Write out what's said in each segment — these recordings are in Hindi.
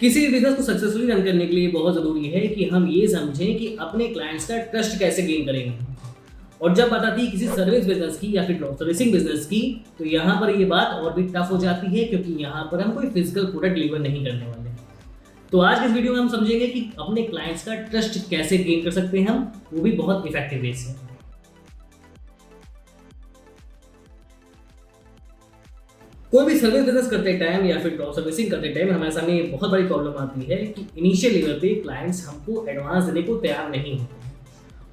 किसी भी बिजनेस को सक्सेसफुली रन करने के लिए बहुत ज़रूरी है कि हम ये समझें कि अपने क्लाइंट्स का ट्रस्ट कैसे गेन करेंगे। और जब बात आती है किसी सर्विस बिजनेस की या फिर ड्रॉप सर्विसिंग बिजनेस की, तो यहाँ पर ये बात और भी टफ हो जाती है, क्योंकि यहाँ पर हम कोई फिजिकल प्रोडक्ट डिलीवर नहीं करने वाले। तो आज के इस वीडियो में हम समझेंगे कि अपने क्लाइंट्स का ट्रस्ट कैसे गेन कर सकते हैं हम, वो भी बहुत इफेक्टिव वे से। कोई भी सर्विस बिजनेस करते टाइम या फिर ड्रॉप सर्विसिंग करते टाइम हमारे सामने एक बहुत बड़ी प्रॉब्लम आती है कि इनिशियल लेवल पे क्लाइंट्स हमको एडवांस देने को तैयार नहीं होते।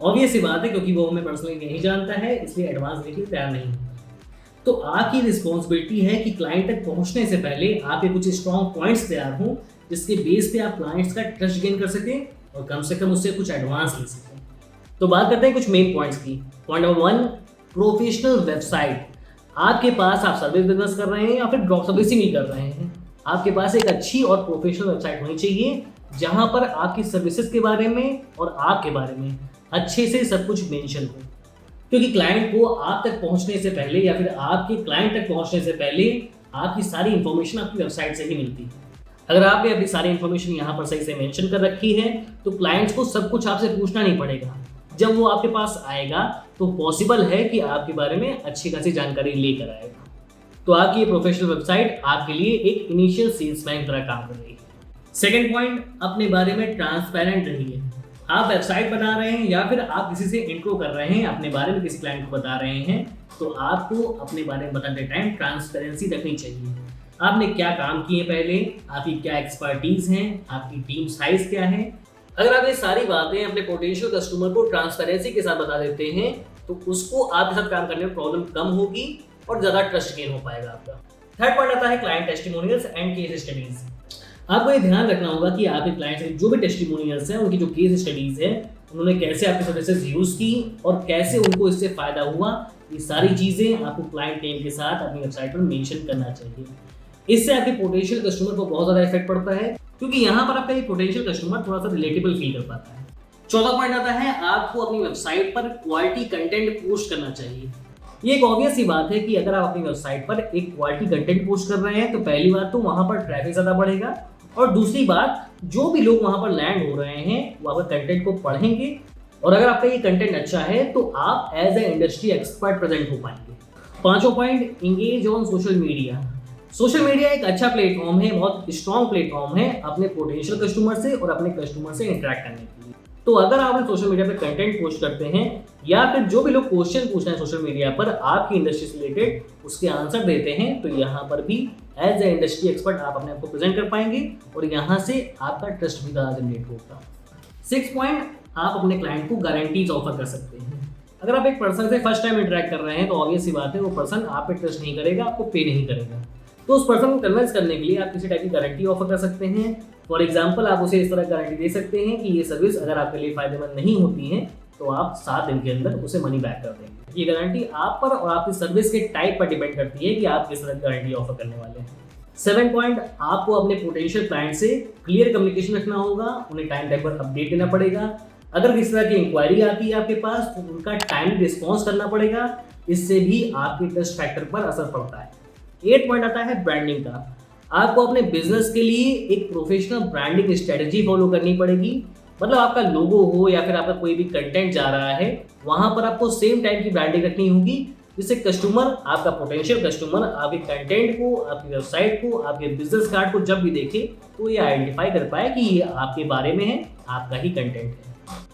ऑब्वियस सी बात है, क्योंकि वो हमें पर्सनली नहीं जानता है, इसलिए एडवांस देने के लिए तैयार नहीं होता। तो आपकी रिस्पॉन्सिबिलिटी है कि क्लाइंट तक पहुंचने से पहले आपके कुछ स्ट्रॉन्ग पॉइंट्स तैयार हों, जिसके बेस पे आप क्लाइंट्स का ट्रस्ट गेन कर सकें और कम से कम उससे कुछ एडवांस ले सकें। तो बात करते हैं कुछ मेन पॉइंट्स की। Point number 1, professional website. आपके पास आप सर्विस बिजनेस कर रहे हैं या फिर ड्रॉप सर्विसिंग ही कर रहे हैं, आपके पास एक अच्छी और प्रोफेशनल वेबसाइट होनी चाहिए, जहां पर आपकी सर्विसेज के बारे में और आपके बारे में अच्छे से सब कुछ मेंशन हो। क्योंकि क्लाइंट को आप तक पहुंचने से पहले या फिर आपके क्लाइंट तक पहुंचने से पहले आपकी सारी इन्फॉर्मेशन आपकी वेबसाइट से ही मिलती है। अगर आपने अपनी सारी इन्फॉर्मेशन यहाँ पर सही से मेंशन कर रखी है, तो क्लाइंट्स को सब कुछ आपसे पूछना नहीं पड़ेगा। जब वो आपके पास आएगा तो पॉसिबल है कि आपके बारे में अच्छी खासी जानकारी लेकर आएगा। तो आपकी ये प्रोफेशनल वेबसाइट आपके लिए एक इनिशियल सेल्समैन की तरह काम कर रही है। सेकंड पॉइंट, अपने बारे में ट्रांसपेरेंट रहिए। आप वेबसाइट बना रहे हैं या फिर आप किसी से इंट्रो कर रहे हैं, अपने बारे में किसी क्लाइंट को बता रहे हैं, तो आपको अपने बारे में बताते टाइम ट्रांसपेरेंसी रखनी चाहिए। आपने क्या काम किए पहले, आपकी क्या एक्सपर्टीज है, आपकी टीम साइज क्या है। अगर आप ये सारी बातें अपने पोटेंशियल कस्टमर को ट्रांसपेरेंसी के साथ बता देते हैं, तो उसको आपके साथ काम करने में प्रॉब्लम कम होगी और ज़्यादा ट्रस्ट गेन हो पाएगा आपका। थर्ड पॉइंट आता है client testimonials and case studies. आपको ये ध्यान रखना होगा कि आपके क्लाइंट से जो भी टेस्टिमोनियल्स हैं, उनकी जो केस स्टडीज है, उन्होंने कैसे आपकी सर्विसेज यूज़ की और कैसे उनको इससे फ़ायदा हुआ, ये सारी चीज़ें आपको क्लाइंट नेम के साथ अपनी वेबसाइट पर मेंशन करना चाहिए। इससे आपके पोटेंशियल कस्टमर को बहुत ज़्यादा इफेक्ट पड़ता है, क्योंकि यहाँ पर आपका ये पोटेंशियल कस्टमर थोड़ा सा रिलेटेबल फील कर पाता है। चौथा पॉइंट आता है, आपको अपनी वेबसाइट पर क्वालिटी कंटेंट पोस्ट करना चाहिए। ये एक ऑब्वियस सी बात है कि अगर आप अपनी वेबसाइट पर एक क्वालिटी कंटेंट पोस्ट कर रहे हैं, तो पहली बात तो वहाँ पर ट्रैफिक ज़्यादा बढ़ेगा, और दूसरी बात, जो भी लोग वहाँ पर लैंड हो रहे हैं वो आपका कंटेंट को पढ़ेंगे, और अगर आपका ये कंटेंट अच्छा है तो आप as a industry expert present हो पाएंगे। पांचों point, engage on social media. Social media एक अच्छा प्लेटफॉर्म है, बहुत स्ट्रॉन्ग प्लेटफॉर्म है अपने पोटेंशियल कस्टमर से और अपने कस्टमर से इंटरेक्ट करने के लिए। तो अगर आप अपने सोशल मीडिया पर कंटेंट पोस्ट करते हैं या फिर जो भी लोग क्वेश्चन पूछ रहे हैं सोशल मीडिया पर आपकी इंडस्ट्री से रिलेटेड, उसके आंसर देते हैं, तो यहाँ पर भी एज ए इंडस्ट्री एक्सपर्ट आप अपने आप को प्रेजेंट कर पाएंगे और यहाँ से आपका ट्रस्ट भी ज़्यादा जनरेट होगा। 6 पॉइंट, आप अपने क्लाइंट को गारंटीज ऑफर कर सकते हैं। अगर आप एक पर्सन से फर्स्ट टाइम इंटरेक्ट कर रहे हैं, तो ऑब्वियस सी बात है वो पर्सन आप पे ट्रस्ट नहीं करेगा, आपको पे नहीं करेगा। तो उस पर्सन को कन्विंस करने के लिए आप किसी टाइप की गारंटी ऑफर कर सकते हैं। फॉर एग्जाम्पल, आप उसे इस तरह गारंटी दे सकते हैं कि ये सर्विस अगर आपके लिए फायदेमंद नहीं होती है, तो आप 7 दिन के अंदर उसे मनी बैक कर देंगे। ये गारंटी आप पर और आपकी सर्विस के टाइप पर डिपेंड करती है कि आप किस तरह की गारंटी ऑफर करने वाले हैं। 7 पॉइंट, आपको अपने पोटेंशियल क्लाइंट से क्लियर कम्युनिकेशन रखना होगा, उन्हें टाइम टाइम पर अपडेट देना पड़ेगा। अगर किस तरह की इंक्वायरी आती है आपके पास, तो उनका टाइम रिस्पॉन्स करना पड़ेगा। इससे भी आपके ट्रस्ट फैक्टर पर असर पड़ता है। 8 पॉइंट आता है ब्रांडिंग का। आपको अपने बिजनेस के लिए एक प्रोफेशनल ब्रांडिंग स्ट्रेटजी फॉलो करनी पड़ेगी। मतलब आपका लोगो हो या फिर आपका कोई भी कंटेंट जा रहा है, वहां पर आपको सेम टाइप की ब्रांडिंग रखनी होगी, जिससे कस्टमर, आपका पोटेंशियल कस्टमर आपके कंटेंट को, आपकी वेबसाइट को, आपके बिजनेस कार्ड को जब भी देखे, तो ये आइडेंटिफाई कर पाए कि ये आपके बारे में है, आपका ही कंटेंट है।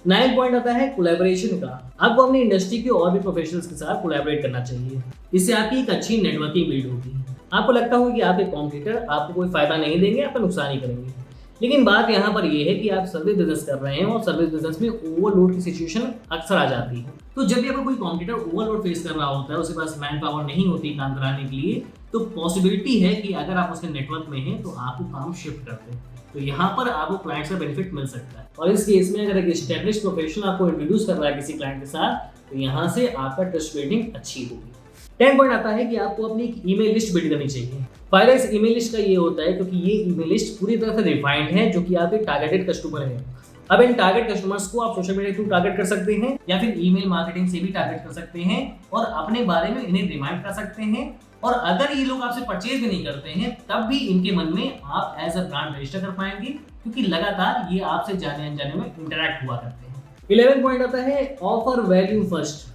9 पॉइंट आता है कोलैबोरेशन का। आपको अपनी इंडस्ट्री के और भी प्रोफेशनल्स के साथ कोलैबोरेट करना चाहिए। इससे आपकी एक अच्छी नेटवर्किंग बिल्ड होगी। आपको लगता होगा कि आपके कॉम्पिटिटर आपको कोई फायदा नहीं देंगे, आपका नुकसान ही करेंगे, लेकिन बात यहाँ पर यह है कि आप सर्विस बिजनेस कर रहे हैं और सर्विस बिजनेस में ओवरलोड की सिचुएशन अक्सर आ जाती है। तो जब भी आपका कोई कॉम्पिटिटर ओवरलोड फेस कर रहा होता है, उसके पास मैन पावर नहीं होती काम कराने के लिए, तो पॉसिबिलिटी है कि अगर आप उसके नेटवर्क में हैं तो आपको काम शिफ्ट करते हैं। तो यहाँ पर आपको क्लाइंट से बेनिफिट मिल सकता है। और इस केस में अगर एक एस्टेब्लिश्ड प्रोफेशनल आपको इंट्रोड्यूस कर रहा है किसी क्लाइंट के साथ, तो यहाँ से आपका ट्रस्ट बिल्डिंग अच्छी होगी। 10 पॉइंट आता है कि आपको अपनी एक ईमेल लिस्ट बिल्ड करनी चाहिए। फायदा इस ईमेल लिस्ट का ये होता है क्योंकि ये ईमेल लिस्ट पूरी तरह से रिफाइंड है, जो कि आपके टारगेटेड कस्टमर है। अब इन टारगेट कस्टमर्स को आप सोशल मीडिया के थ्रू टारगेट कर सकते हैं या फिर ईमेल मार्केटिंग से भी टारगेट कर सकते हैं और अपने बारे में इन्हें रिमाइंड कर सकते हैं और अगर ये लोग आपसे परचेज भी नहीं करते हैं तब भी इनके मन में आप एज अ ब्रांड रजिस्टर कर पाएंगे, क्योंकि लगातार ये आपसे जाने अनजाने में इंटरेक्ट हुआ करते हैं। 11 पॉइंट आता है ऑफर वैल्यू फर्स्ट।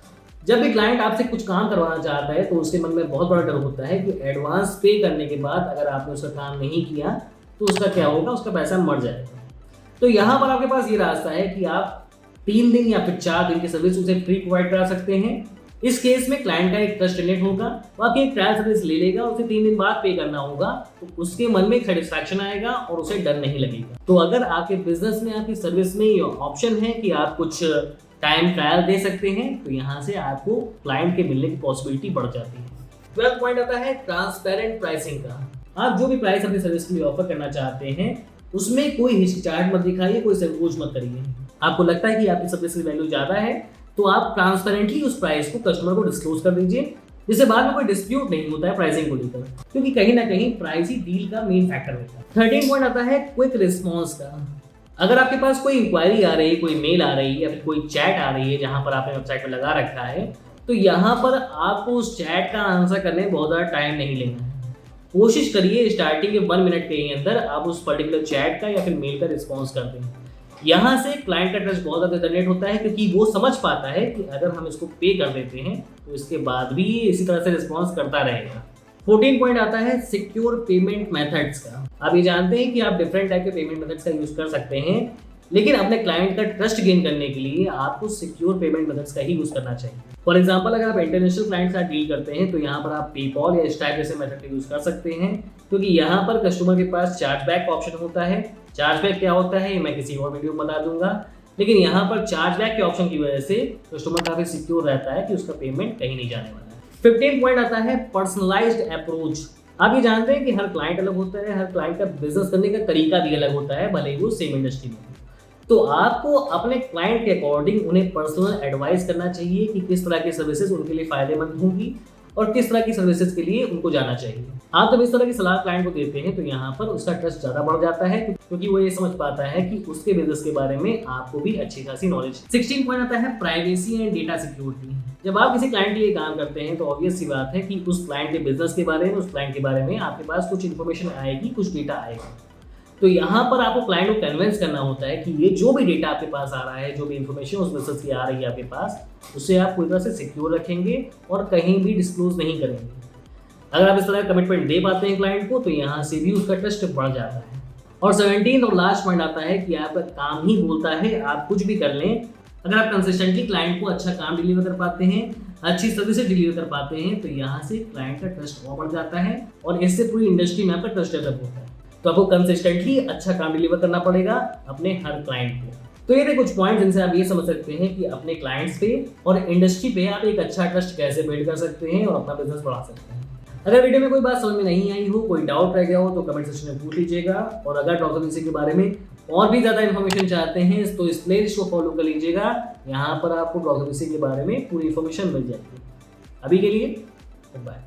जब भी क्लाइंट आपसे कुछ काम करवाना चाहता है तो उसके मन में बहुत बड़ा डर होता है कि एडवांस पे करने के बाद अगर आपने उसका काम नहीं किया तो उसका क्या होगा, उसका पैसा मर जाएगा। तो यहाँ पर आपके पास ये रास्ता है कि आप 3 दिन या फिर 4 दिन की सर्विस उसे फ्री प्रोवाइड करा सकते हैं। इस केस में क्लाइंट का एक ट्रस्ट जनरेट होगा, बाकी एक ट्रायल सर्विस ले लेगा, उसे 3 दिन बाद पे करना होगा, तो उसके मन में सेटिस्फैक्शन आएगा और उसे डर नहीं लगेगा। तो अगर आपके बिजनेस में, आपकी सर्विस में ये ऑप्शन है कि आप कुछ टाइम ट्रायल दे सकते हैं, तो यहाँ से आपको क्लाइंट के मिलने की पॉसिबिलिटी बढ़ जाती है। 12 पॉइंट आता है ट्रांसपेरेंट प्राइसिंग का। आप जो भी प्राइस अपनी सर्विस के लिए ऑफर करना चाहते हैं उसमें कोई हिचकिचाहट मत दिखाइए, कोई संकोच मत करिए। आपको लगता है कि आपकी सर्विस की वैल्यू ज़्यादा है तो आप ट्रांसपेरेंटली उस प्राइस को कस्टमर को डिस्क्लोज कर दीजिए, जिससे बाद में कोई डिस्प्यूट नहीं होता है प्राइसिंग को लेकर, क्योंकि कहीं ना कहीं प्राइस ही डील का मेन फैक्टर होता है। 13 पॉइंट आता है क्विक रिस्पॉन्स का। अगर आपके पास कोई इंक्वायरी आ रही है, कोई मेल आ रही है या फिर कोई चैट आ रही है जहां पर आपने वेबसाइट पर लगा रखा है, तो यहाँ पर आपको उस चैट का आंसर करने में बहुत ज़्यादा टाइम नहीं लेना है। कोशिश करिए स्टार्टिंग के 1 मिनट के अंदर आप उस पर्टिकुलर चैट का या फिर मेल का रिस्पॉन्स कर दें। यहाँ से क्लाइंट का ट्रस्ट बहुत ज़्यादा जनरेट होता है, क्योंकि वो समझ पाता है कि अगर हम इसको पे कर देते हैं तो इसके बाद भी ये इसी तरह से रिस्पॉन्स करता रहेगा। 14 पॉइंट आता है सिक्योर पेमेंट मेथड्स का। आप ये जानते हैं कि आप डिफरेंट टाइप के पेमेंट मेथड्स का यूज़ कर सकते हैं, लेकिन अपने क्लाइंट का ट्रस्ट गेन करने के लिए आपको सिक्योर पेमेंट मेथड्स का ही यूज़ करना चाहिए। फॉर एग्जांपल, अगर आप इंटरनेशनल क्लाइंट के साथ डील करते हैं तो यहाँ पर आप पेपॉल या स्ट्राइप जैसे मेथड का यूज़ कर सकते हैं, क्योंकि यहाँ पर कस्टमर के पास चार्जबैक का ऑप्शन होता है। चार्जबैक क्या होता है मैं किसी और वीडियो में बता दूंगा, लेकिन यहाँ पर चार्जबैक के ऑप्शन की वजह से कस्टमर काफ़ी सिक्योर रहता है कि उसका पेमेंट कहीं नहीं जाने वाला है। 15 पॉइंट आता है पर्सनलाइज्ड अप्रोच। आप ये जानते हैं कि हर क्लाइंट अलग होता है, हर क्लाइंट का बिजनेस करने का तरीका भी अलग होता है, भले ही वो सेम इंडस्ट्री में हो। तो आपको अपने क्लाइंट के अकॉर्डिंग उन्हें पर्सनल एडवाइस करना चाहिए कि किस तरह की सर्विसेज उनके लिए फायदेमंद होंगी और किस तरह की सर्विसेज के लिए उनको जाना चाहिए। आप जब इस तरह की सलाह क्लाइंट को देते हैं तो यहाँ पर उसका ट्रस्ट ज़्यादा बढ़ जाता है, क्योंकि वो ये समझ पाता है कि उसके बिजनेस के बारे में आपको भी अच्छी खासी नॉलेज। 16 पॉइंट आता है प्राइवेसी एंड डेटा सिक्योरिटी। जब आप किसी क्लाइंट के लिए काम करते हैं तो ऑब्वियस सी बात है कि उस क्लाइंट के बिजनेस के बारे में, उस क्लाइंट के बारे में आपके पास कुछ इन्फॉर्मेशन आएगी, कुछ डेटा आएगा। तो यहाँ पर आपको क्लाइंट को कन्विंस करना होता है कि ये जो भी डेटा आपके पास आ रहा है, जो भी इन्फॉर्मेशन उस बिजनेस की आ रही है आपके पास, उसे आप पूरी तरह से सिक्योर रखेंगे और कहीं भी डिस्क्लोज नहीं करेंगे। अगर आप इस तरह का कमिटमेंट दे पाते हैं क्लाइंट को तो यहाँ से भी उसका ट्रस्ट बढ़ जाता है। और 17 और लास्ट पॉइंट आता है कि आपका काम ही बोलता है, आप कुछ भी कर लें, अगर आप कंसिस्टेंटली क्लाइंट को अच्छा काम डिलीवर कर पाते हैं, अच्छी सर्विस डिलीवर कर पाते हैं, तो यहाँ से क्लाइंट का ट्रस्ट और बढ़ जाता है और इससे पूरी इंडस्ट्री में आपका ट्रस्ट डेवलप होता है। तो आपको कंसिस्टेंटली अच्छा काम डिलीवर करना पड़ेगा अपने हर क्लाइंट को। तो ये थे कुछ पॉइंट्स जिनसे आप ये समझ सकते हैं कि अपने क्लाइंट्स पे और इंडस्ट्री पे आप एक अच्छा ट्रस्ट कैसे बिल्ड कर सकते हैं और अपना बिजनेस बढ़ा सकते हैं। अगर वीडियो में कोई बात समझ में नहीं आई हो, कोई डाउट रह गया हो तो कमेंट सेक्शन में पूछ लीजिएगा। और अगर टॉक्स के बारे में और भी ज़्यादा इन्फॉर्मेशन चाहते हैं तो इस प्लेलिस्ट को फॉलो कर लीजिएगा। यहाँ पर आपको टॉक्स के बारे में पूरी इन्फॉर्मेशन मिल जाएगी। अभी के लिए बाय।